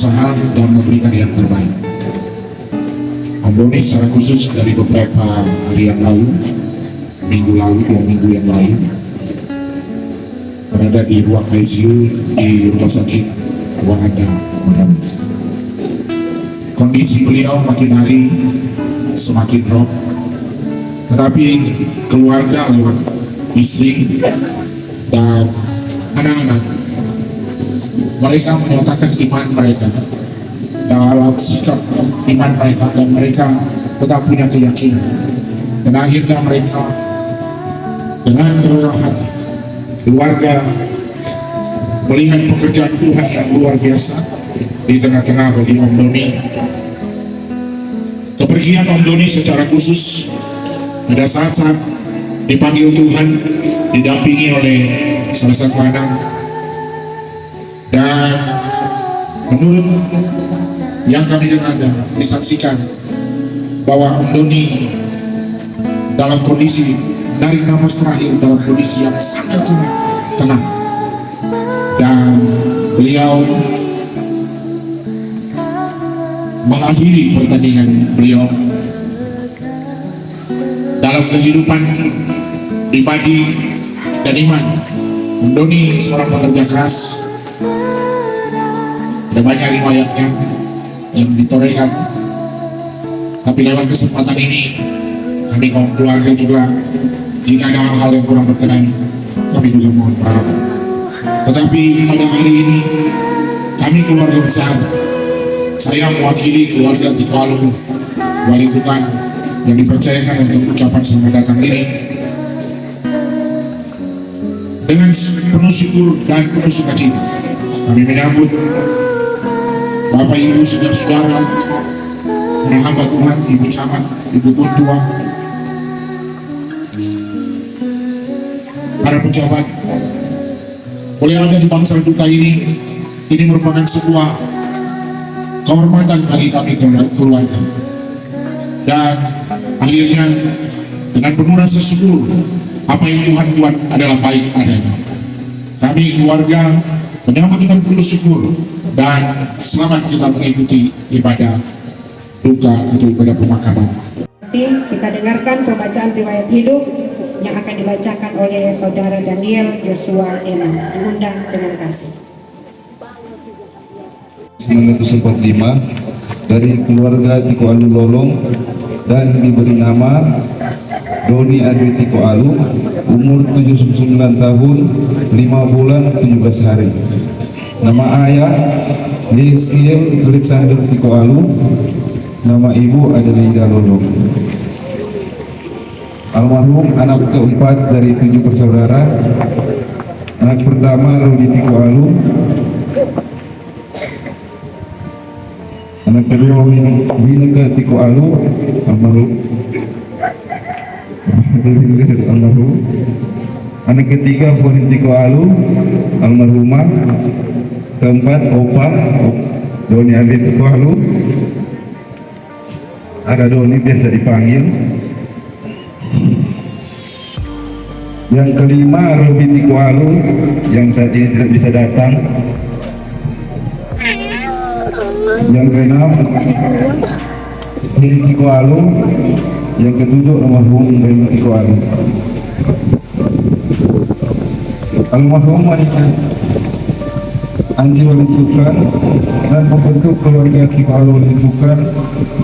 berusaha dan memberikan yang terbaik. Om Doni secara khusus dari beberapa hari yang lalu, minggu lalu, 2 minggu yang lalu, berada di ruang ICU di rumah sakit Wanganda, Manamis. Kondisi beliau makin hari semakin drop, tetapi keluarga lewat istri dan anak-anak, mereka menyatakan iman mereka dalam sikap iman mereka, dan mereka tetap punya keyakinan. Dan akhirnya mereka dengan rela hati, keluarga melihat pekerjaan Tuhan yang luar biasa di tengah-tengah bagi Om Doni. Kepergian Om Doni secara khusus pada saat-saat dipanggil Tuhan, didampingi oleh salah satu anak, dan menurut yang kami dengar dan disaksikan bahwa Om Doni dalam kondisi dari nafas terakhir dalam kondisi yang sangat-sangat tenang, dan beliau mengakhiri pertandingan beliau dalam kehidupan pribadi dan iman. Om Doni seorang pekerja keras, ada banyak riwayatnya yang ditorehkan, tapi lewat kesempatan ini kami kaum keluarga juga, jika ada hal-hal yang kurang berkenan, kami juga mohon maaf. Tetapi pada hari ini kami keluarga besar, saya mewakili keluarga Tiko Alu, wali Tuhan yang dipercayakan untuk ucapan selamat datang ini, dengan penuh syukur dan penuh sukacita kami menyambut Bapak Ibu saudara-saudara, para hamba Tuhan, Ibu Camat, Ibu Kuntua, para pejabat. Boleh ada di bangsa duka ini merupakan sebuah kehormatan bagi kami keluarga. Dan akhirnya dengan penuh rasa syukur, apa yang Tuhan buat adalah baik adanya. Kami keluarga menyambut dengan penuh syukur, dan selamat kita mengikuti ibadah duka atau ibadah pemakaman. Kita dengarkan pembacaan riwayat hidup yang akan dibacakan oleh Saudara Daniel Joshua Eman. Diundang dengan kasih. 1945 dari keluarga Tiko Alu Lolong dan diberi nama Doni Adri Tiko Alu, umur 79 tahun 5 bulan 17 hari. Nama ayah Yeskiel Alexander Tiko Alu, nama ibu Adelida Lolong. Almarhum anak keempat dari 7 bersaudara. Anak pertama Rudi Tiko Alu, anak kedua Wineka Tiko Alu, almarhum. Anak ketiga Forin Tiko Alu, almarhumah. Keempat Opa Doni Adri Tiko Alu, ada Doni biasa dipanggil. Yang kelima Robi Tiko Alu yang saat ini tidak bisa datang. Yang keenam Hili Tiko Alu. Yang ketujuh almarhum Remi Tiko Alu. Almarhum wanita Anji Walintukan dan membentuk keluarga Tiko Alu Walintukan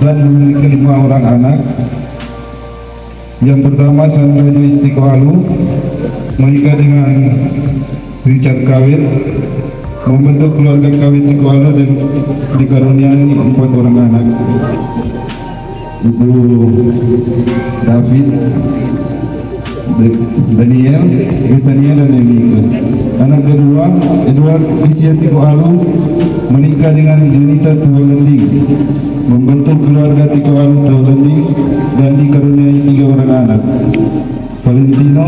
dan memiliki 5 orang anak. Yang pertama Sandra Joyce Tiko Alu menikah dengan Richard Kawit, membentuk keluarga Kawit Tiko Alu dan dikaruniai 4 orang anak. Itu David, Daniel, Betania dan Emika. Anak kedua Edward Isia Tiko Alu menikah dengan Junita Taulending, membentuk keluarga Tiko Alu Taulending dan dikaruniai 3 orang anak, Valentino,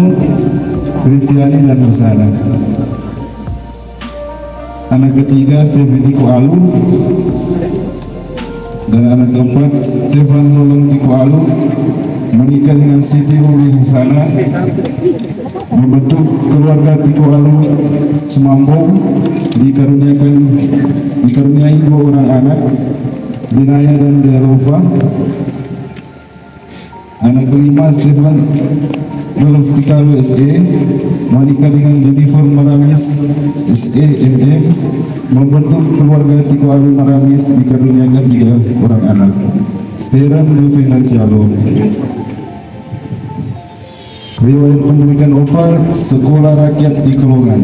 Kristiani dan Rosana. Anak ketiga Steven Tiko Alu, dan anak keempat Stefan Lolong Tiko Alu menikah dengan Siti Ruli Hasana membentuk keluarga Tiko Alu semampu, dikaruniai 2 orang anak, Binaya dan Delova. Anak kelima Stefan Dolov Tikalu SE, menikah dengan Jennifer Maramis SE MM, membentuk keluarga Tiko Alu Maramis, dikaruniakan 3 orang anak, Steran Financialo. Riwayat pendidikan Opa, sekolah rakyat di Kelongan.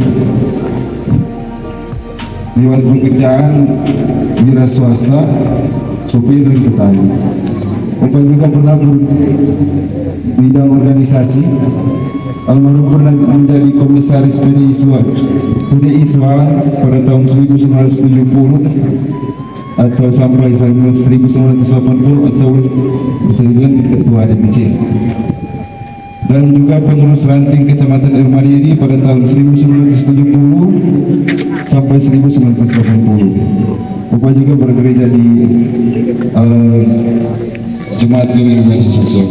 Riwayat pekerjaan, wira swasta, sopir dan petani. Opa juga pernah bidang organisasi. Almarhum pernah menjadi komisaris PDI Iswan pada tahun 1970 atau sampai 1980 atau bisa dibilang ketua DPC, dan juga pengurus ranting Kecamatan Irmadiedi pada tahun 1970 sampai 1980. Opa juga bergereja di Jemaat Gereja Sukses.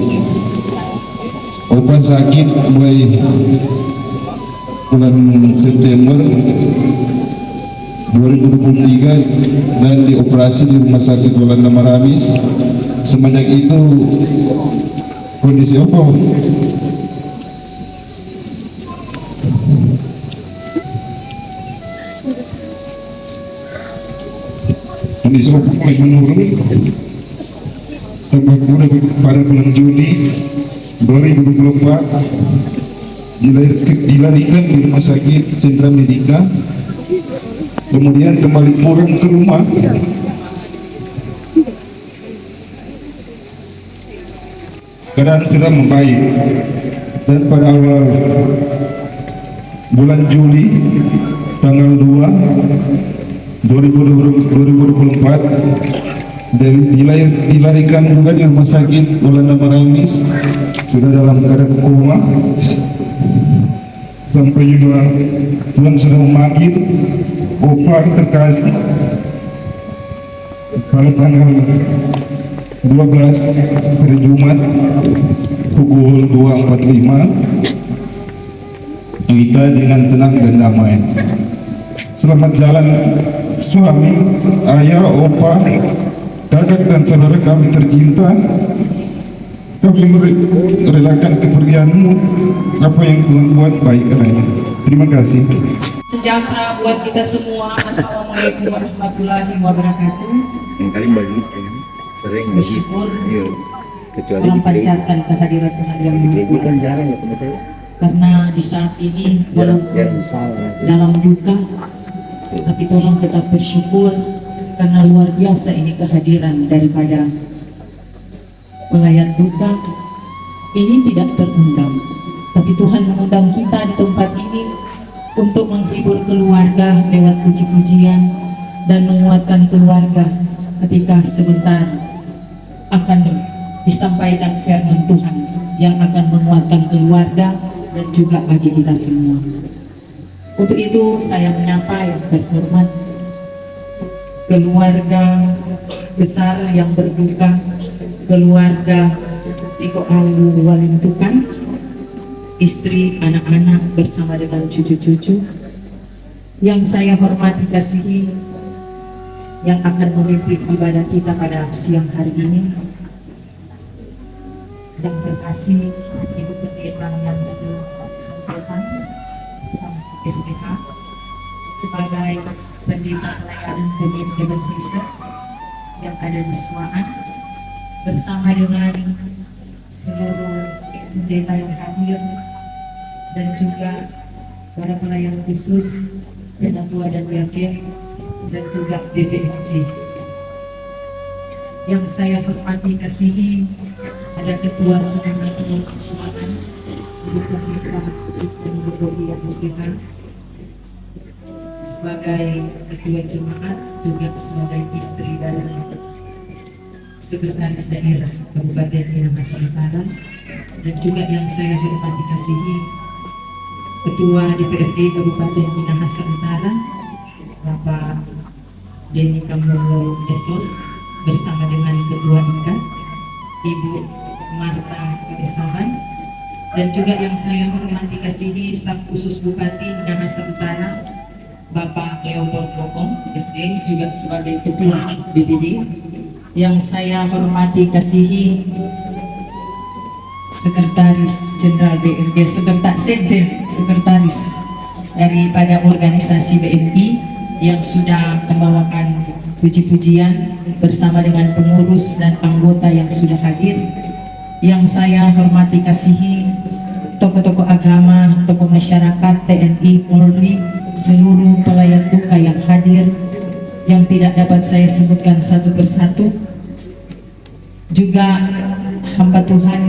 Opa sakit mulai bulan September 2023 dan dioperasi di Rumah Sakit Walanda Maramis. Semenjak itu kondisi Opa mulai menurun sampai pada bulan Juni 2024 dilarikan di Rumah Sakit Sentra Medika, kemudian kembali pulang ke rumah. Keadaan sudah membaik, dan pada awal bulan Juli tanggal 2 2024 dilarikan juga di Rumah Sakit Walanda Maramis, sudah dalam keadaan koma. Sampai juga Tuhan sudah memanggil Opa terkasih pada tanggal 12 hari Jumat pukul 2.45 kita dengan tenang dan damai. Selamat jalan suami, ayah, opa, kakak dan saudara kami tercinta. Kami merelakan kepergianmu. Apa yang Tuhan buat baik adanya. Terima kasih. Sejahtera buat kita semua. Assalamualaikum warahmatullahi wabarakatuh. Yang kali bagi sering Bersyukur kecuali memancarkan kehadiran Tuhan yang Maha kan Kuasa. jarang ya teman-teman. Karena di saat ini walaupun salah. dalam duka, tapi tolong tetap bersyukur karena luar biasa ini kehadiran daripada pelayat duka. Ini tidak terundang, tapi Tuhan mengundang kita di tempat ini untuk menghibur keluarga lewat puji-pujian dan menguatkan keluarga ketika sebentar akan disampaikan firman Tuhan yang akan menguatkan keluarga dan juga bagi kita semua. Untuk itu saya menyapa yang terhormat keluarga besar yang berduka, keluarga Tiko Alu Walintukan, istri, anak-anak bersama dengan cucu-cucu yang saya hormati, kasihi, yang akan memimpin ibadah kita pada siang hari ini. Yang terkasih Ibu Pendeta yang sudah sampaikan STH sebagai pendeta pelayanan Komin Indonesia yang ada di Suaan, bersama dengan seluruh pendeta yang hadir dan juga para pelayan khusus, penatua dan yakin, dan juga DPMC. Yang saya hormati, kasihi, ada Ketua Jemaat Suaan, Ibu Pendeta Ibu yang STH, sebagai Ketua Jemaat, juga sebagai istri dari Sekretaris Daerah Kabupaten Minahasa Utara, dan juga yang saya hormati, kasihi, Ketua DPRD Kabupaten Minahasa Utara, Bapak Denny Kamolo Esos, bersama dengan Ketua IKA, Ibu Marta Kebesaran, dan juga yang saya hormati kasihi staf khusus Bupati Minahasa Utara Bapak Leopold Bokong SE juga sebagai Ketua BPD, yang saya hormati kasihi Sekretaris Jenderal BMI, Sekretaris daripada organisasi BMI yang sudah membawakan puji-pujian bersama dengan pengurus dan anggota yang sudah hadir. Yang saya hormati kasihi tokoh-tokoh agama, tokoh masyarakat, TNI, Polri, seluruh pelayan duka yang hadir yang tidak dapat saya sebutkan satu persatu. Juga hamba Tuhan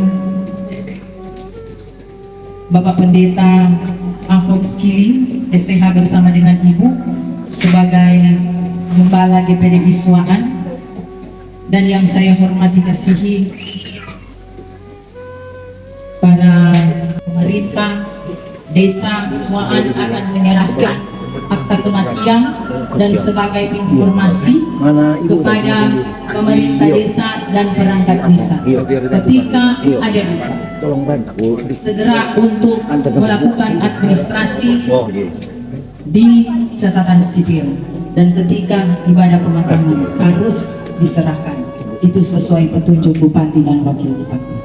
Bapak Pendeta Avox Kiling STH bersama dengan Ibu sebagai Gembala GPD Iswaan, dan yang saya hormati kasihi para pemerintah desa Swaan akan menyerahkan akta kematian dan sebagai informasi kepada pemerintah desa dan perangkat desa ketika ada duka segera untuk melakukan administrasi di catatan sipil, dan ketika ibadah pemakaman harus diserahkan. Itu sesuai petunjuk Bupati dan Wakil Bupati.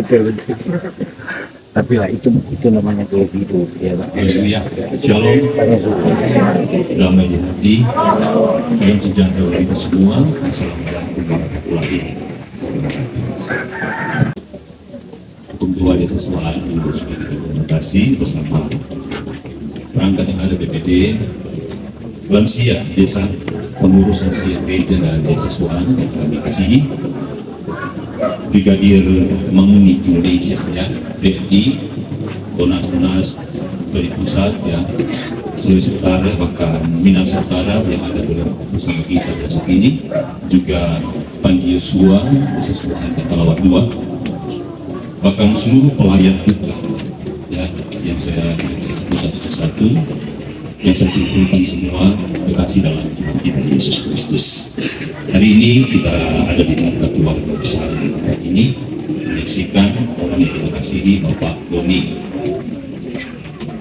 betul. Tapi lah itu namanya gaya hidup ya Pak. Haleluya. Shalom. Damai di hati. Salam sejahtera bagi kita semua. Assalamualaikum warahmatullahi wabarakatuh. Hukum tua desa Swaan sudah kita komunikasi bersama perangkat yang ada BPD, lansia desa, pengurus lansia gereja dan desa Swaan yang kami kasihi, Brigadir Manguni Indonesia ya, BNI, Donas dari pusat ya, Sulawesi Utara bahkan Minahasa Utara yang ada bersama kita besok ini, juga Panji Yosua, Desa Suwan dan Talawat 2, bahkan seluruh pelayan Tuhan, ya, yang saya sebutkan satu, yang saya simpulkan semua berkasih dalam Tuhan kita Yesus Kristus. Hari ini kita ada di dalam keluarga besar ini menyaksikan orang yang kita kasihi Bapak Doni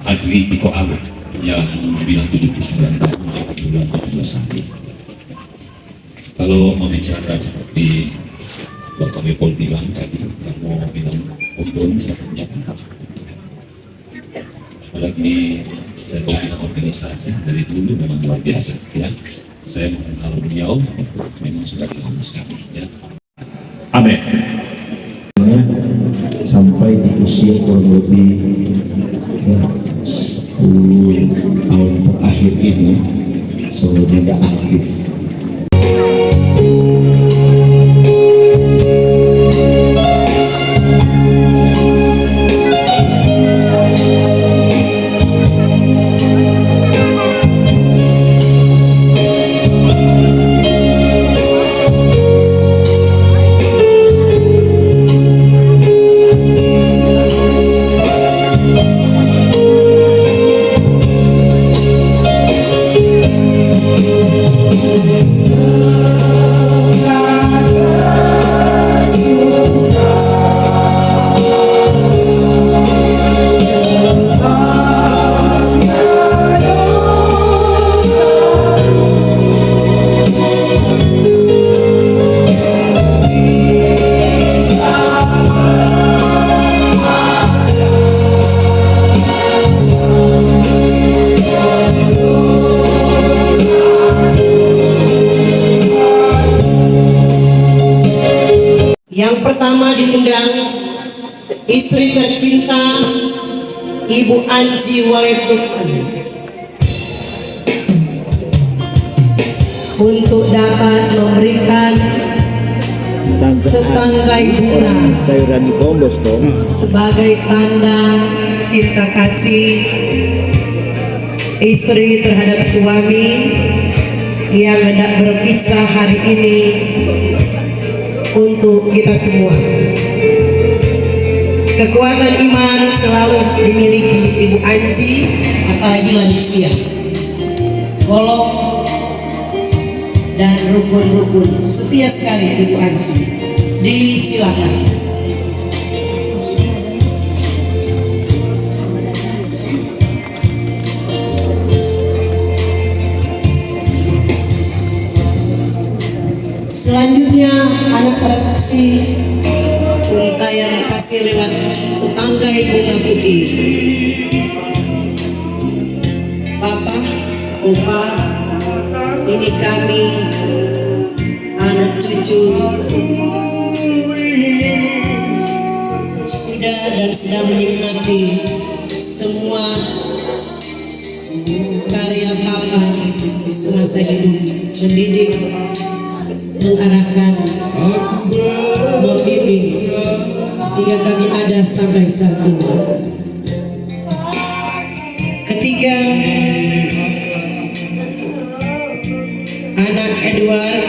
Adri Tiko Alu yang bilang 79 tahun bulan 17 hari. Kalau mau bicara seperti Bapak Lepol bilang tadi, mau bilang Doni saya tanyakan. Apalagi saya bilang organisasi dari dulu memang luar biasa, ya. Saya mengenal beliau memang sudah lama sekali, ya. Amin. Sampai di usia kurang lebih ya, 10 tahun terakhir ini selalu tidak aktif. Yang pertama diundang istri tercinta Ibu Anji Waletukan untuk dapat memberikan setangkai bunga sebagai tanda cinta kasih istri terhadap suami yang hendak berpisah hari ini untuk kita semua. Kekuatan iman selalu dimiliki Ibu Anji, apalagi lansia, golok dan rukun-rukun. Setia sekali Ibu Anji. Disilakan. Selanjutnya anak reaksi untayan kasih lewat setangkai bunga putih. Papa, Oma, ini kami anak cucu sudah dan sedang menikmati semua karya Papa semasa hidup, mendidik, mengarahkan, membimbing sehingga kami ada sampai saat ini. Ketiga, anak Edward,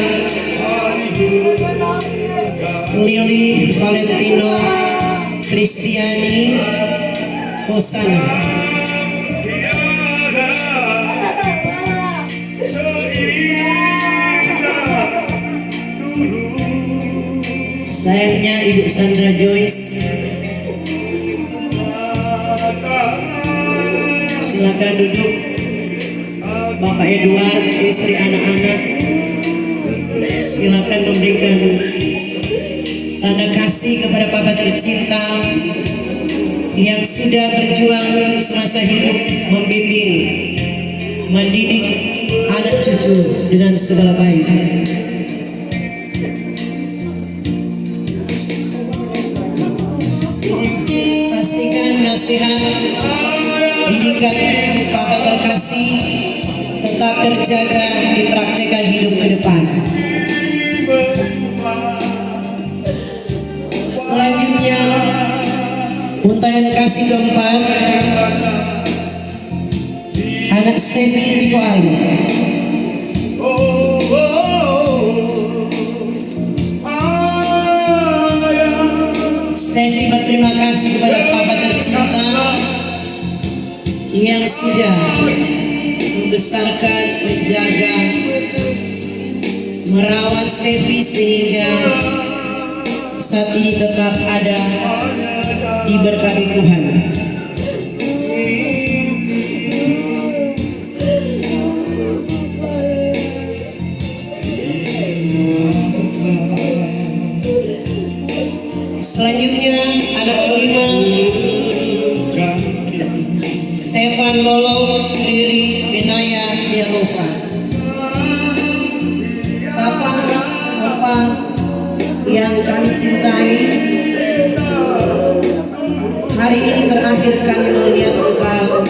Lili Valentino Kristiani Kosana. Sayangnya Ibu Sandra Joyce, silakan duduk. Bapak Edward, istri anak-anak, silakan memberikan tanda kasih kepada Papa tercinta yang sudah berjuang semasa hidup, membimbing, mendidik anak cucu dengan segala baik. Nasihat didikan Papa terkasih tetap terjaga dipraktekkan hidup ke depan. Selanjutnya untayan kasih keempat anak Stevi Tiko Alu. Stevi berterima kasih kepada Papa tercinta yang sudah membesarkan, menjaga, merawat Stevi sehingga saat ini tetap ada diberkati Tuhan. Selanjutnya anak kelima Stefan Lolong Riri Benaya Diarova. Papa yang kami cintai, hari ini terakhir kami melihat engkau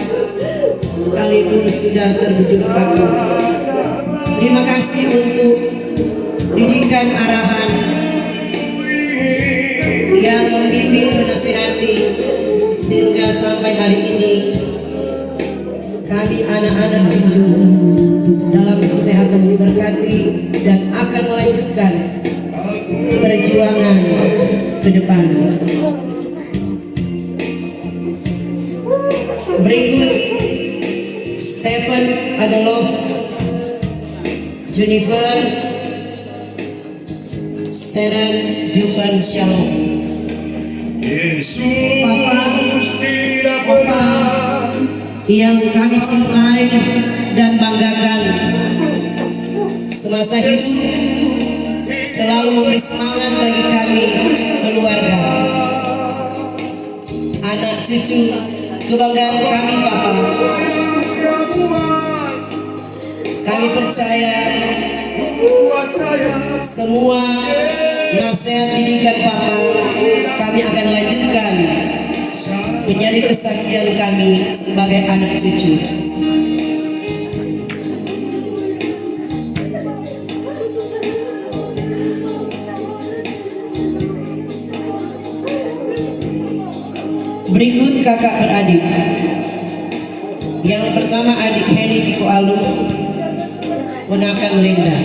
sekalipun sudah terbujur kaku. Terima kasih untuk didikan arahan yang membimbing, menasihati sehingga sampai hari ini kami anak-anak cucu dalam kesehatan diberkati dan akan melanjutkan perjuangan ke depan. Berikut Stephen Adelov, Jennifer Seren Dufan Shalom. Papa yang kami cintai dan banggakan semasa hidup, selalu memberi semangat bagi kami keluarga, anak cucu, kebanggaan kami Papa. Kami percaya semua nasihat didikan Papa kami akan lanjutkan menjadi kesaksian kami sebagai anak cucu. Berikut kakak beradik. Yang pertama adik Heni Tiko Alu, ponakan Linda.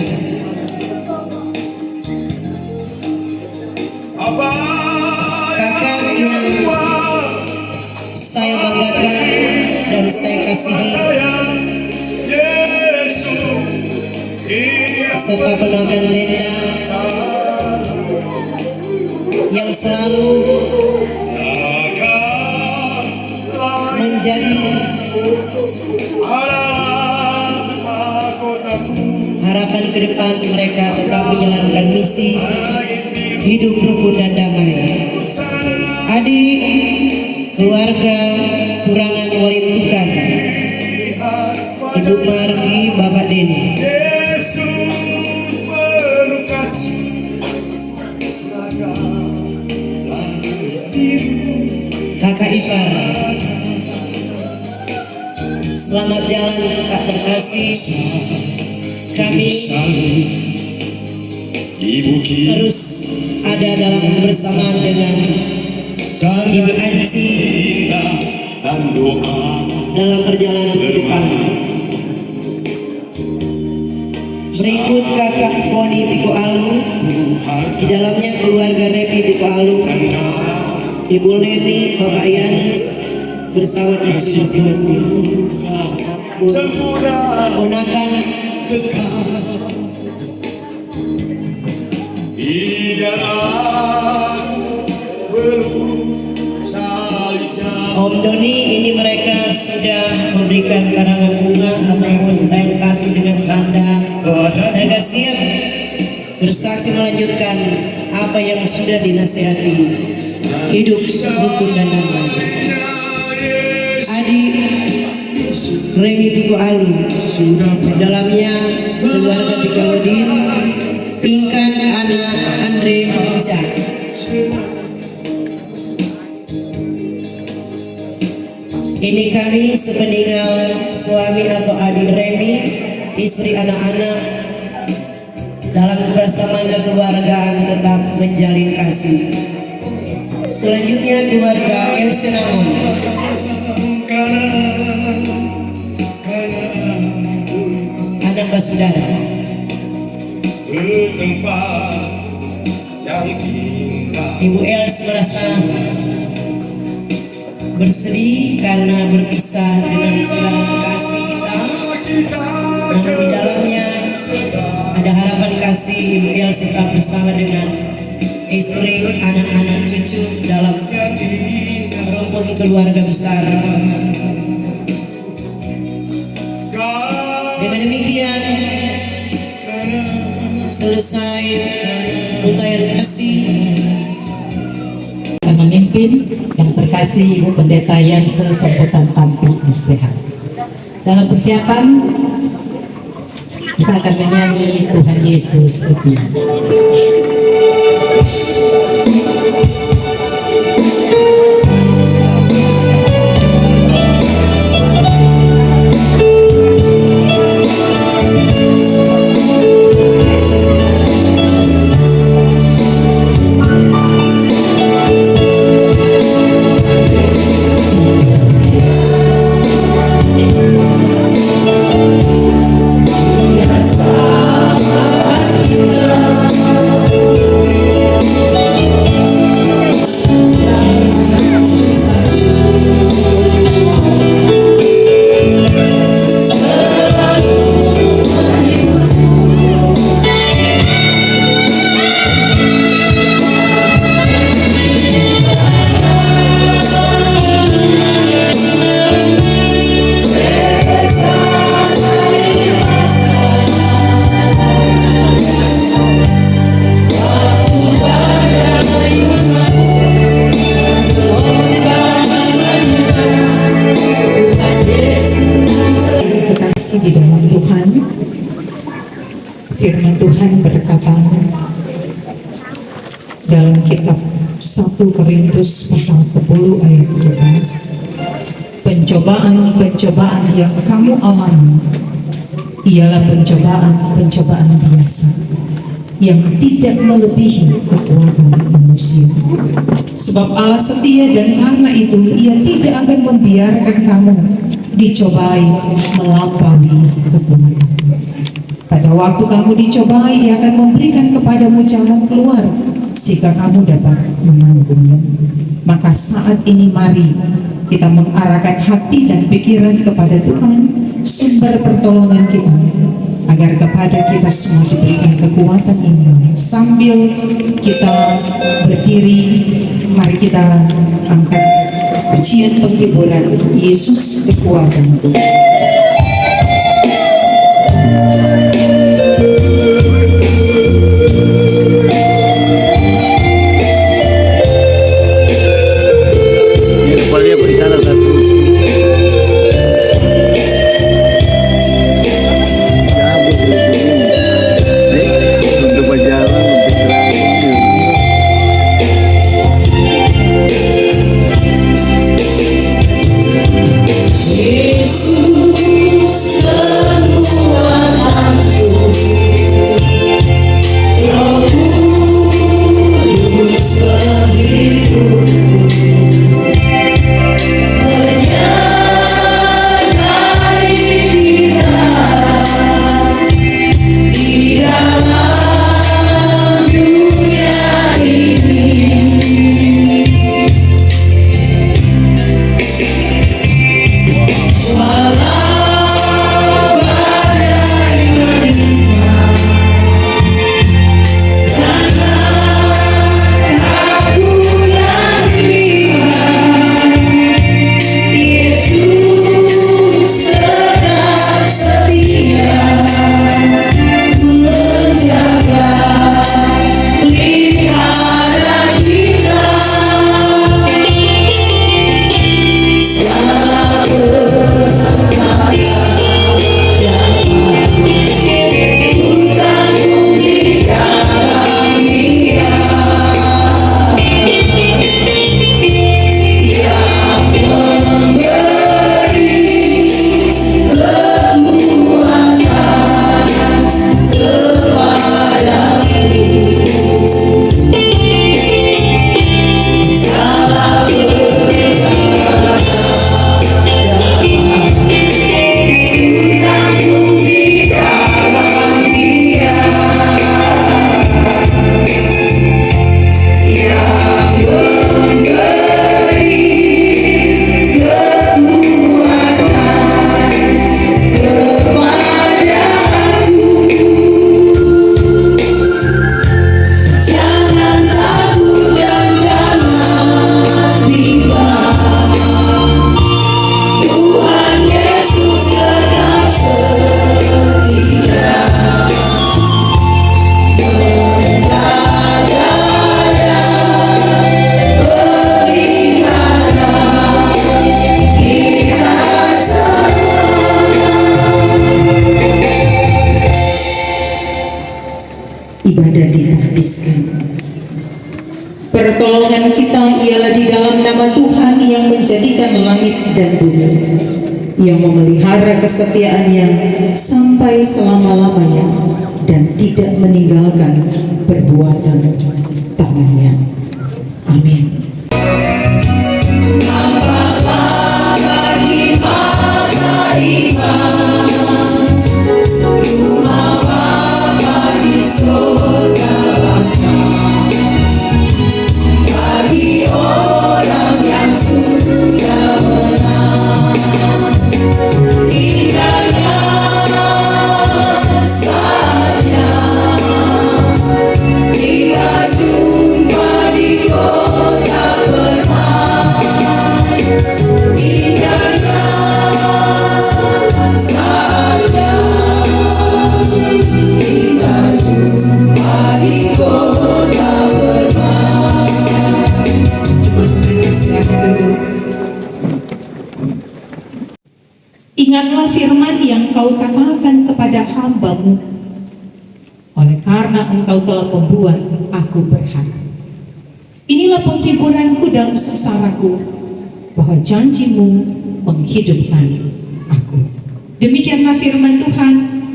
Kakak yang saya banggakan dan saya kasihi, serta ponakan Linda yang selalu menjadi harapan ke depan mereka tetap menjalankan misi hidup rukun dan damai. Adik keluarga Turangan Walid Tukan, Ibu Margi, Bapak Deni. Kakak ipar, selamat jalan Kak terkasih. Kami terus ada dalam kebersamaan dengan Ibu Ansi dalam perjalanan ke depan. Berikut kakak Foni Tiko Alu, di dalamnya keluarga Repi Tiko Alu, Ibu Leni, Bapak Yanes bersama istri masing-masing. Ponakan Om Doni, ini mereka sudah memberikan karangan bunga ataupun kain kasih dengan tanda mereka siap bersaksi melanjutkan apa yang sudah dinasihati, hidup rukun dan damai. Adik Remi Tiko Alu, dalamnya keluarga Tiko Odin, Inkan anak Andre Bija. Ini kami sepeninggal suami atau adik Remi, istri anak-anak dalam kebersamaan kekeluargaan tetap menjalin kasih. Selanjutnya keluarga El Senamon, anak Basudara. Ke tempat yang indah Ibu Els merasa bersedih karena berpisah dengan saudara kekasih kita. Namun di dalamnya ada harapan kasih Ibu Els tetap bersama dengan istri, anak-anak, cucu dalam rumpun keluarga besar. Dengan demikian selesai untayan kasih. Memimpin yang terkasih Ibu Pendeta yang sesemputan Tampi SPH. Dalam persiapan kita akan menyanyi Tuhan Yesus setia. Di dalam Tuhan, firman Tuhan berkata dalam kitab 1 Korintus pasal 10 ayat 13, pencobaan yang kamu alami ialah pencobaan biasa yang tidak melebihi kekuatan manusia. Sebab Allah setia dan karena itu Ia tidak akan membiarkan kamu dicobai melampaui kekuatan. Pada waktu kamu dicobai, Ia akan memberikan kepadamu jalan keluar sehingga kamu dapat menanggungnya. Maka saat ini mari kita mengarahkan hati dan pikiran kepada Tuhan, sumber pertolongan kita, agar kepada kita semua diberikan kekuatan iman. Sambil kita berdiri, mari kita angkat pujian penghiburan Yesus kekuatanku. Kepalanya beri salah satu. Untuk berjalan untuk serang. Yesus Pertolongan kita ialah di dalam nama Tuhan yang menjadikan langit dan bumi, yang memelihara kesetiaannya sampai selama-lamanya dan tidak meninggalkan perbuatan tangannya. Amin. Ingatlah firman yang kau katakan kepada hamba-Mu, oleh karena engkau telah membuat aku berharap. Inilah penghiburanku dalam sengsaraku, bahwa janji-Mu menghidupkan aku. Demikianlah firman Tuhan,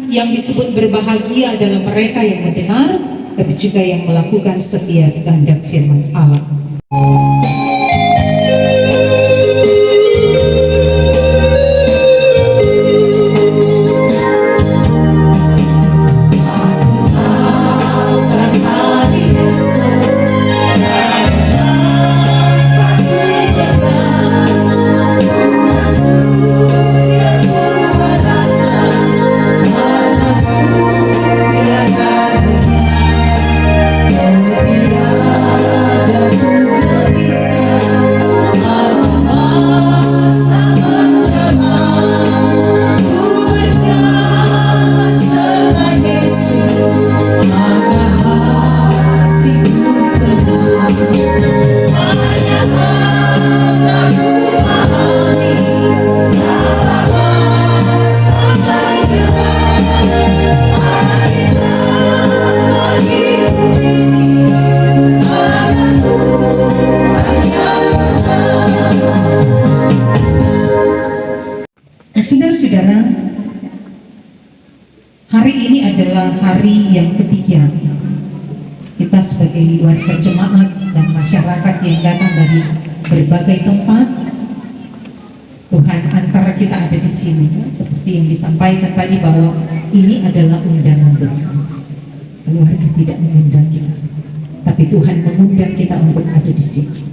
yang disebut berbahagia adalah mereka yang mendengar, tapi juga yang melakukan setiap kehendak firman Allah. Saudara-saudara, hari ini adalah hari yang ketiga kita sebagai warga jemaat dan masyarakat yang datang dari berbagai tempat. Tuhan antara kita ada di sini, seperti yang disampaikan tadi bahwa ini adalah undangan Tuhan. Keluarga tidak mengundang kita, tapi Tuhan mengundang kita untuk ada di sini.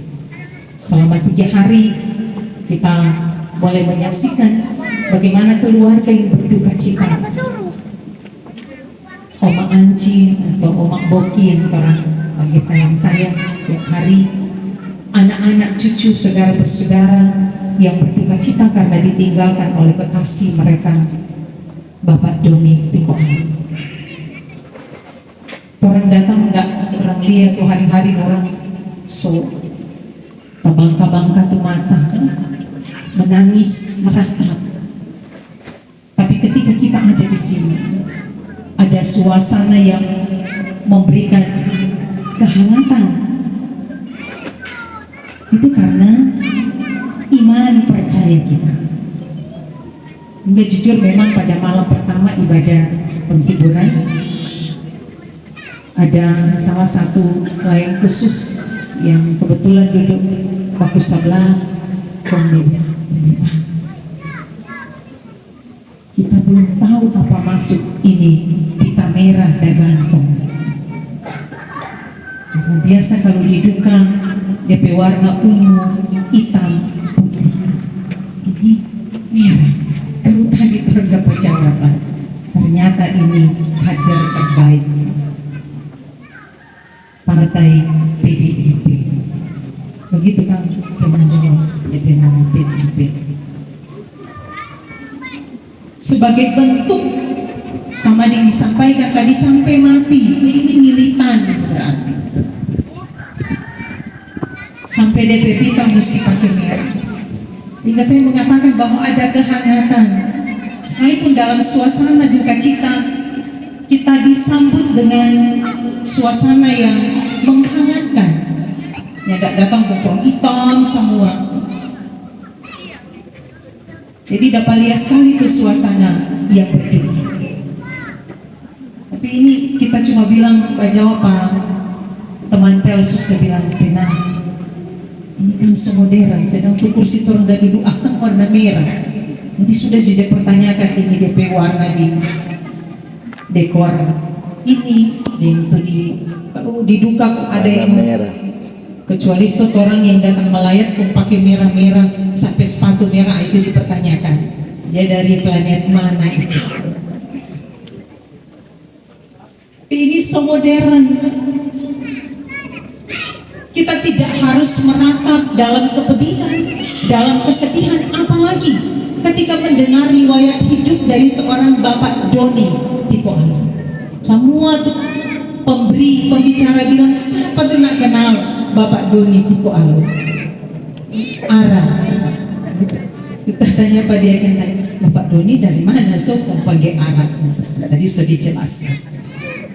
Selama 3 hari kita boleh menyaksikan bagaimana keluarga yang berduka cita. Oma Anci atau Oma Boki yang bagi sayang saya setiap hari, anak-anak cucu saudara bersaudara yang berduka cita karena ditinggalkan oleh kekasih mereka, Bapak Doni Tikoan. Orang datang enggak, orang lihat tuh hari-hari orang so bangka-bangka tuh mata, menangis meratap. Tapi ketika kita ada di sini, ada suasana yang memberikan kehangatan. Itu karena iman percaya kita. Enggak, jujur memang pada malam pertama ibadah penghiburan ada salah satu klien khusus yang kebetulan duduk waktu sebelah pendeta. Kita belum tahu apa maksud ini pita merah dan gantong. Biasa kalau di duka DP warna ungu, hitam, putih. Ini merah. Baru tadi terdapat jawab. Ternyata ini kader terbaik Partai PDIP. Begitu kan teman-teman DP nama PDIP. Sebagai bentuk sama yang disampaikan tadi sampai mati, ini militan berarti. Sampai DPP kan mesti pakai merah. Sehingga saya mengatakan bahwa ada kehangatan. Sekalipun dalam suasana duka cita, kita disambut dengan suasana yang menghangatkan. nyadak datang pokok hitam semua. Jadi dapat lihat sekali itu suasana yang berbeda. Tapi ini kita cuma bilang, Pak jawab Pak teman Pelsus dia bilang benar. Ini kan semodern, sedang tuh kursi turun dari doa kan warna merah. Jadi sudah juga pertanyakan ini DP warna di dekor ini, dan itu di kalau di duka kok ada yang merah. kecuali itu orang yang datang melayat pun pakai merah-merah sampai sepatu merah, itu dipertanyakan dia dari planet mana itu. Ini semodern. Kita tidak harus meratap dalam kepedihan, dalam kesedihan, apalagi ketika mendengar riwayat hidup dari seorang Bapak Doni Tiko Alu. Semua tuh pembicara bilang, siapa tuh nak kenal Bapak Doni Tiko Alu? Arah. Kita tanya pada dia kan, Bapak Doni dari mana? So, pakai Arab. Tadi sudah dijelaskan.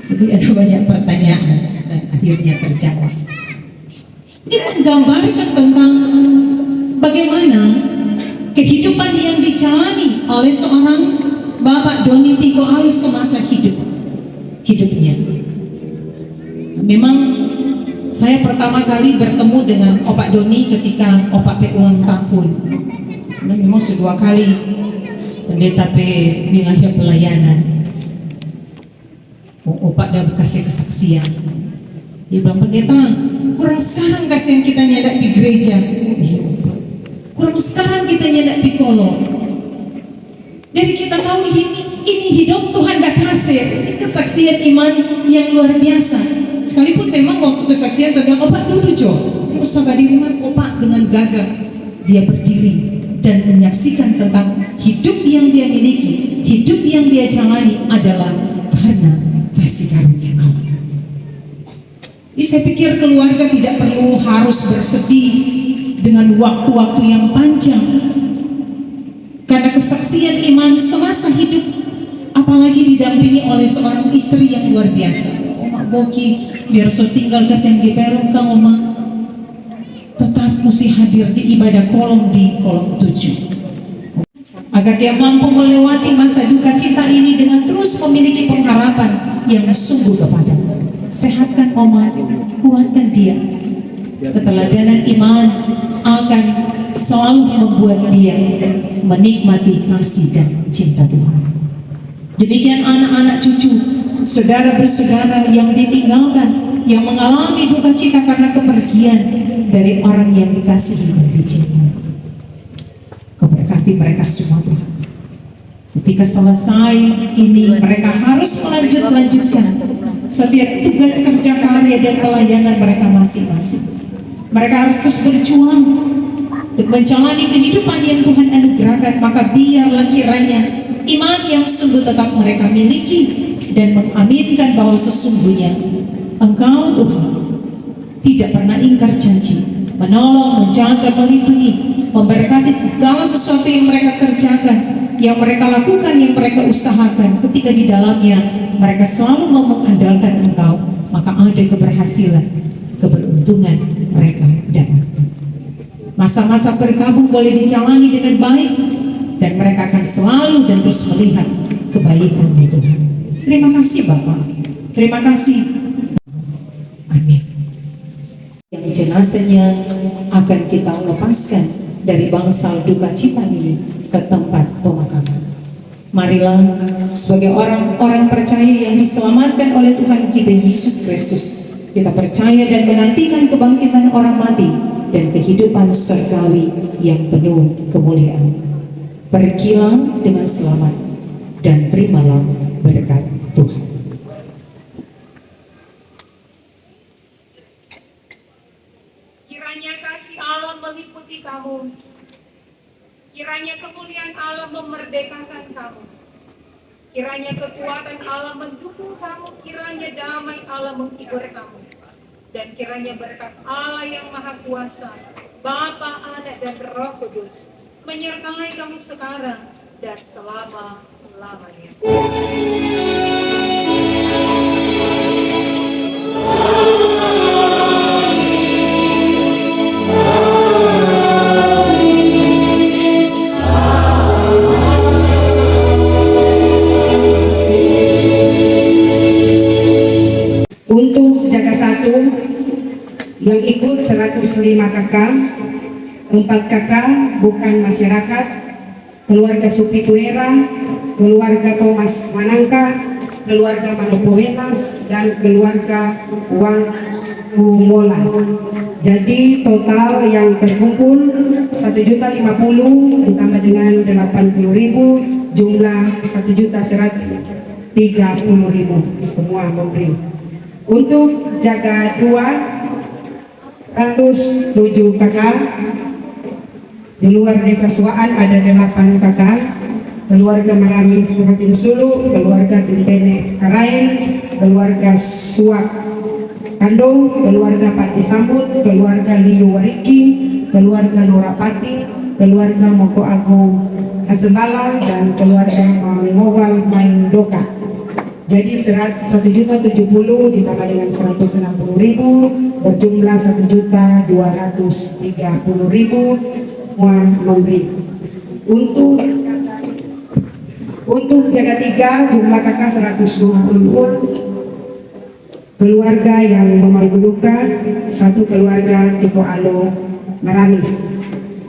Jadi ada banyak pertanyaan dan akhirnya terjawab. Ini menggambarkan tentang bagaimana kehidupan yang dijalani oleh seorang Bapak Doni Tiko Alu semasa hidupnya. Memang saya pertama kali bertemu dengan Opak Doni ketika Opak P ulang tahun. Dan memang sudah 2 kali pendeta P wilayah pelayanan. Opak dah kasih kesaksian. Dia bilang, pendeta, kurang sekarang kasihan kita nyadak di gereja. Kurang sekarang kita nyadak di kolong. Jadi kita tahu ini hidup Tuhan dah kasih. Ini kesaksian iman yang luar biasa. Sekalipun memang waktu kesaksian tentang Opak duduk Jo. Usaha di rumah Opak dengan gagah dia berdiri dan menyaksikan tentang hidup yang dia miliki, hidup yang dia jalani adalah karena kasih karunia Allah. Jadi saya pikir keluarga tidak perlu harus bersedih dengan waktu-waktu yang panjang, karena kesaksian iman semasa hidup, apalagi didampingi oleh seorang istri yang luar biasa. Oma Boki biar so tinggal kasihan di Perum kang Oma tetap mesti hadir di ibadah kolom di kolom 7 agar dia mampu melewati masa duka cita ini dengan terus memiliki pengharapan yang sungguh kepada. Sehatkan Oma, kuatkan dia. Keteladanan iman akan selalu membuat dia menikmati kasih dan cinta Tuhan. Demikian anak-anak cucu, saudara bersaudara yang ditinggalkan, yang mengalami duka cita karena kepergian dari orang yang dikasihi dan dicintai. Keberkati mereka semua Tuhan. Ketika selesai ini, mereka harus melanjutkan setiap tugas kerja karya dan pelayanan mereka masing-masing. Mereka harus terus berjuang untuk menjalani kehidupan yang Tuhan anugerahkan. Maka biarlah kiranya iman yang sungguh tetap mereka miliki dan mengaminkan bahwa sesungguhnya Engkau Tuhan tidak pernah ingkar janji, menolong, menjaga, melindungi, memberkati segala sesuatu yang mereka kerjakan, yang mereka lakukan, yang mereka usahakan. Ketika di dalamnya mereka selalu mau mengandalkan Engkau, maka ada keberhasilan, keberuntungan mereka dapatkan. Masa-masa berkabung boleh dijalani dengan baik, dan mereka akan selalu dan terus melihat kebaikan Tuhan. Terima kasih Bapak, terima kasih. Amin. Yang jenazahnya akan kita lepaskan dari bangsal duka cita ini ke tempat pemakaman. Marilah sebagai orang-orang percaya yang diselamatkan oleh Tuhan kita Yesus Kristus, kita percaya dan menantikan kebangkitan orang mati dan kehidupan surgawi yang penuh kemuliaan. Pergilah dengan selamat dan terimalah berkat Tuhan. Kiranya kasih Allah meliputi kamu. Kiranya kemuliaan Allah memerdekakan kamu. Kiranya kekuatan Allah mendukung kamu. Kiranya damai Allah menghibur kamu. Dan kiranya berkat Allah yang Maha Kuasa, Bapa, Anak, dan Roh Kudus menyertai kamu sekarang dan selama-lamanya. Yang ikut 105 kakak, 4 kakak bukan masyarakat, keluarga Supituera, keluarga Thomas Manangka, keluarga Manopoenas, dan keluarga Wang Umola. Jadi total yang terkumpul 1.050.000 ditambah dengan 80.000, jumlah 1.130.000 semua memberi. Untuk jaga 207 kakak, di luar desa Suaan ada 8 kakak, keluarga Maramis Ratin Sulu, keluarga Tintene Karain, keluarga Suak Kando, keluarga Pati Sambut, keluarga Liu Wariki, keluarga Norapati, keluarga Moko Agung Hasembala, dan keluarga Mangowal Maindoka. Jadi 1.070.000 ditambah dengan 160.000 berjumlah 1.230.000 semua memberi. Untuk jaga 3 jumlah kakak 120, keluarga yang memerlukan luka 1 keluarga Tiko Alo Maramis,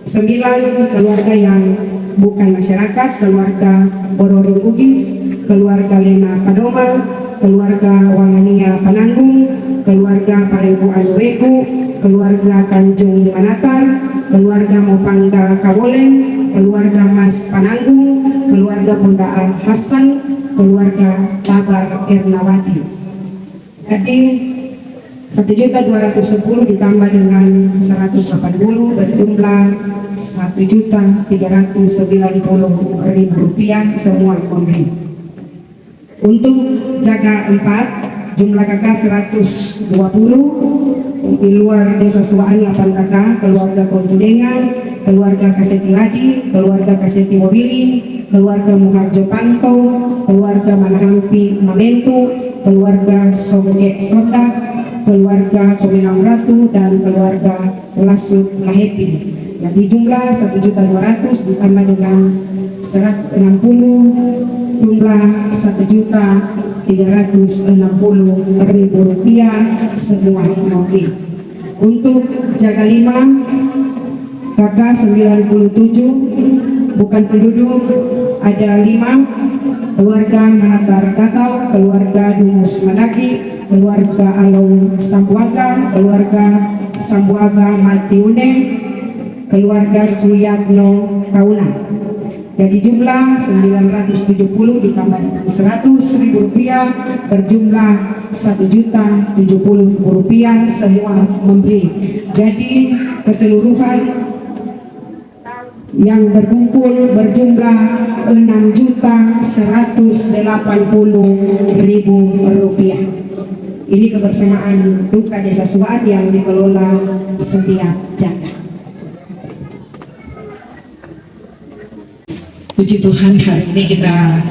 9 keluarga yang bukan masyarakat, keluarga Bororo Bugis, keluarga Lena Padoma, keluarga Wangania Pananggung, keluarga Parengku Anuweku, keluarga Tanjung Manatar, keluarga Mopangga Kawolen, keluarga Mas Pananggung, keluarga Bunda Hasan, keluarga Tabar Ernawati. Jadi 1.210 ditambah dengan 180 berjumlah 1.390.000 rupiah semua memberi. Untuk jaga 4 jumlah kakak 120, di luar desa Suaan 8 kakak, keluarga Kontudenga, keluarga Kaseti Ladi, keluarga Kaseti Mobilin, keluarga Muharjo Panto, keluarga Manahampi Mamentu, keluarga Soge Sonda, keluarga Komilang Ratu, dan keluarga Lasut Lahepi. Jadi jumlah 1.200 ditambah dengan 160 jumlah 1.360.000 rupiah semua memberi. Untuk jaga 5 kakak 97 bukan penduduk ada 5, keluarga Manatar Katau, keluarga Dumus Managi, keluarga Along Sambuaga, keluarga Sambuaga Matiune, keluarga Suyatno Kauna. Jadi jumlah 970 ditambah 100.000 rupiah berjumlah 1.070.000 rupiah semua memberi. Jadi keseluruhan yang berkumpul berjumlah 6.180.000 rupiah. Ini kebersamaan duka desa Suaan yang dikelola setiap jaga. Puji Tuhan, hari ini kita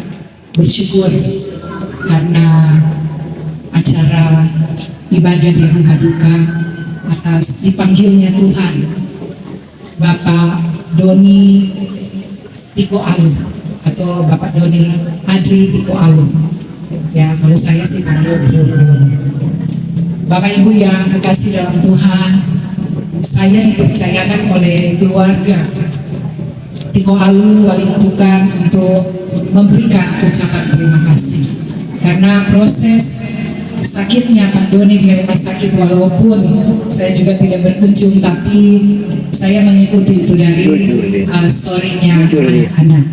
bersyukur karena acara ibadah di rumah duka atas dipanggilnya Tuhan Bapak Doni Tiko Alun atau Bapak Doni Adri Tiko Alun. Ya, kalau saya sih panggil Doni. Bapak Ibu yang kekasih dalam Tuhan, saya dipercayakan oleh keluarga Tiko Alun Wali Tukan untuk memberikan ucapan terima kasih karena proses sakitnya Pak Doni di rumah sakit, walaupun saya juga tidak berkunjung, tapi saya mengikuti itu dari story-nya anak-anak.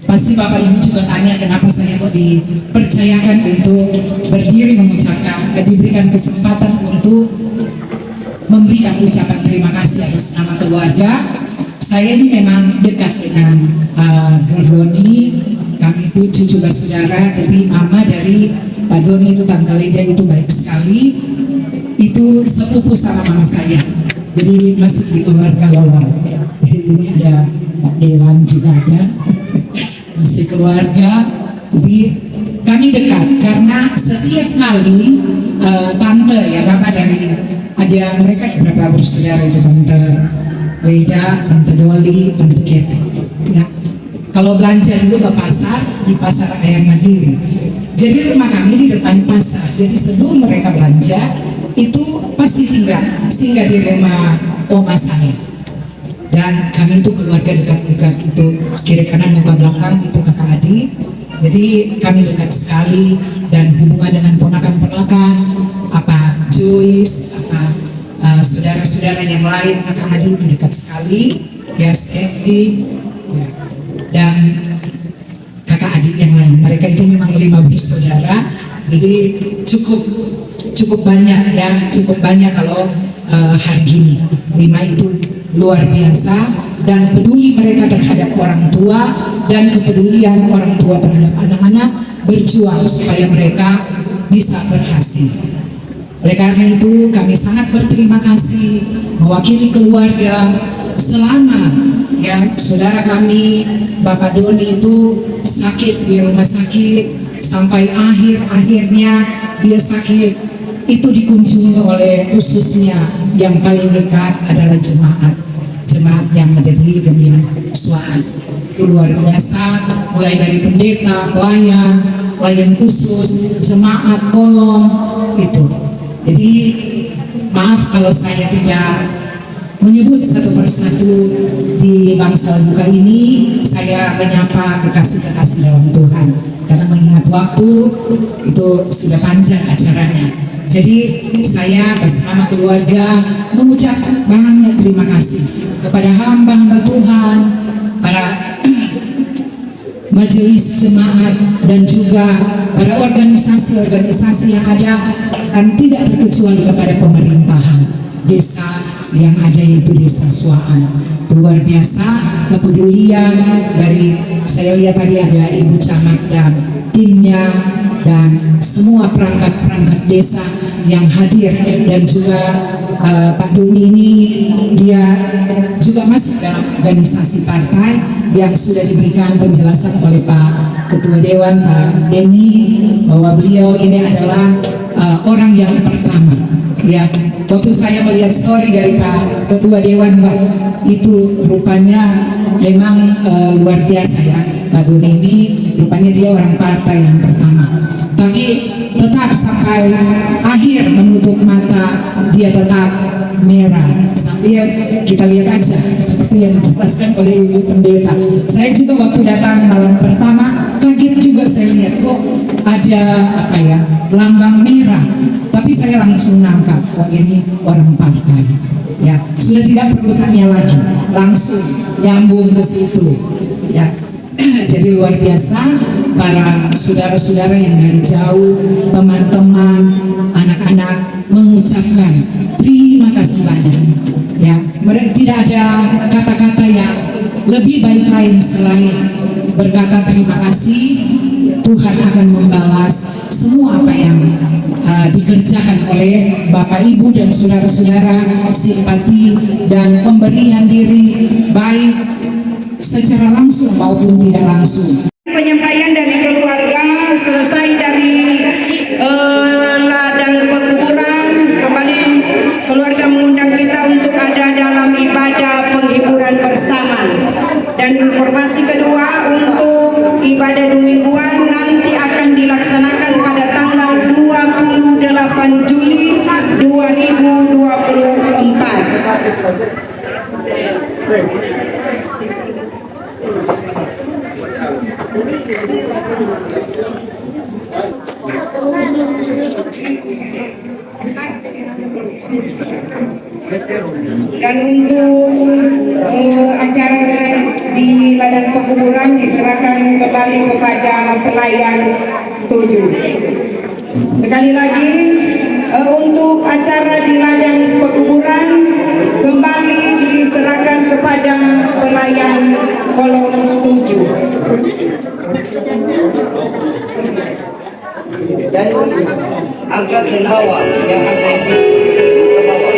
Pasti Bapak Ibu juga tanya kenapa saya kok dipercayakan untuk berdiri mengucapkan, diberikan kesempatan untuk memberikan ucapan terima kasih atas nama keluarga. Saya ini memang dekat dengan Bro Doni, kami itu cucu bersaudara, jadi mama dari Pak Doni itu Tante Leda itu baik sekali, itu sepupu sama mama saya, jadi masih di keluarga lolong. Ini ada Pak Dewan juga ada, masih keluarga, jadi kami dekat karena setiap kali tante ya bapak dari ada mereka beberapa bersaudara itu Tante Leda, Tante Doli, Tante Keti. Ya. Kalau belanja dulu ke pasar, di pasar Ayam Mandiri. Jadi rumah kami di depan pasar. Jadi sebelum mereka belanja, itu pasti singgah di rumah oma saya. Dan kami itu keluarga dekat-dekat, itu kiri kanan muka belakang itu kakak adik. Jadi kami dekat sekali, dan hubungan dengan ponakan-ponakan, apa Joyce, apa saudara-saudara yang lain kakak adik itu dekat sekali, ya Steffi, ya, dan kakak adik yang lain. Mereka itu memang 5 bersaudara, jadi cukup banyak ya, cukup banyak kalau hari gini 5 itu luar biasa, dan peduli mereka terhadap orang tua, dan kepedulian orang tua terhadap anak-anak, berjuang supaya mereka bisa berhasil. Oleh karena itu kami sangat berterima kasih mewakili keluarga selama ya saudara kami Bapak Doni itu sakit di rumah sakit, sampai akhirnya dia sakit itu dikunjungi oleh khususnya yang paling dekat adalah jemaat yang ada di Gemini Suaan. Luar biasa, mulai dari pendeta, pelayan khusus, jemaat, kolom itu. Jadi maaf kalau saya tidak menyebut satu persatu di Bangsal Buka ini. Saya menyapa kekasih-kekasih dalam Tuhan, karena mengingat waktu itu sudah panjang acaranya. Jadi saya atas nama keluarga mengucap banyak terima kasih kepada hamba-hamba Tuhan, para majelis jemaat, dan juga para organisasi-organisasi yang ada, dan tidak terkecuali kepada pemerintahan desa yang ada, yaitu Desa Suaan. Luar biasa kepedulian dari, saya lihat tadi ada Ibu Camat dan timnya, dan semua perangkat desa yang hadir, dan juga Pak Doni ini dia juga masuk dalam organisasi partai yang sudah diberikan penjelasan oleh Pak Ketua Dewan Pak Denny, bahwa beliau ini adalah orang yang pertama ya. Waktu saya melihat story dari Pak Ketua Dewan, Pak, itu rupanya memang luar biasa ya. Pak Doni ini rupanya dia orang partai yang pertama, tapi tetap sampai akhir menutup mata dia tetap merah, sambil kita lihat aja seperti yang dijelaskan oleh Ibu Pendeta. Saya juga waktu datang malam pertama kaget juga, saya lihat kok ada apa ya, lambang merah, tapi saya langsung nangkap, oh ini orang partai ya, sudah tidak perlu tanya lagi, langsung nyambung ke situ ya. Jadi luar biasa para saudara-saudara yang dari jauh, teman-teman, anak-anak mengucapkan terima kasih banyak ya. Mereka tidak ada kata-kata yang lebih baik lain selain berkata terima kasih. Tuhan akan membalas semua apa yang dikerjakan oleh Bapak Ibu dan saudara-saudara, simpati dan pemberian diri baik secara langsung maupun tidak langsung. Penyampaian dari keluarga selesai dari ladang pekuburan, kembali keluarga mengundang kita untuk ada dalam ibadah penghiburan bersama. Dan informasi kedua, untuk ibadah domingguan nanti akan dilaksanakan pada tanggal 28 Juli 2024. Dan untuk acara di ladang pekuburan diserahkan kembali kepada pelayan 7. Sekali lagi, untuk acara di ladang pekuburan kembali diserahkan kepada pelayan kolom 7. Dan angkat ke bawah, yang angkat ke bawah.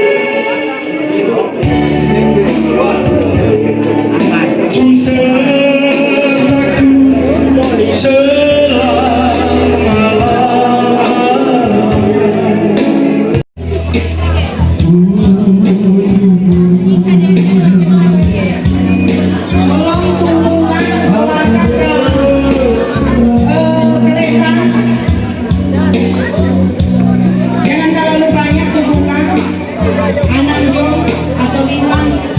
6 jom atau 5.